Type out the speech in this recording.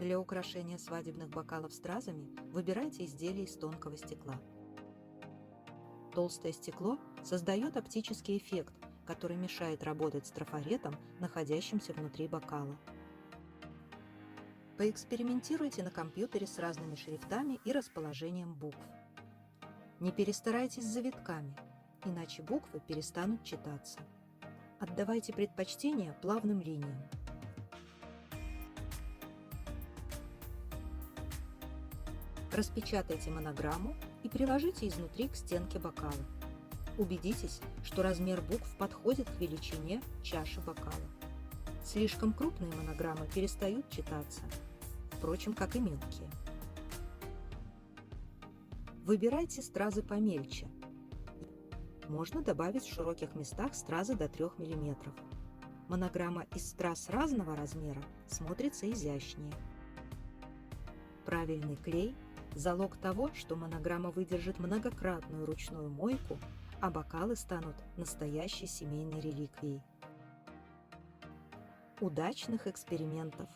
Для украшения свадебных бокалов стразами выбирайте изделия из тонкого стекла. Толстое стекло создает оптический эффект, который мешает работать с трафаретом, находящимся внутри бокала. Поэкспериментируйте на компьютере с разными шрифтами и расположением букв. Не перестарайтесь с завитками, иначе буквы перестанут читаться. Отдавайте предпочтение плавным линиям. Распечатайте монограмму и приложите изнутри к стенке бокала. Убедитесь, что размер букв подходит к величине чаши бокала. Слишком крупные монограммы перестают читаться, впрочем, как и мелкие. Выбирайте стразы помельче. Можно добавить в широких местах стразы до 3 мм. Монограмма из страз разного размера смотрится изящнее. Правильный клей – залог того, что монограмма выдержит многократную ручную мойку, а бокалы станут настоящей семейной реликвией. Удачных экспериментов!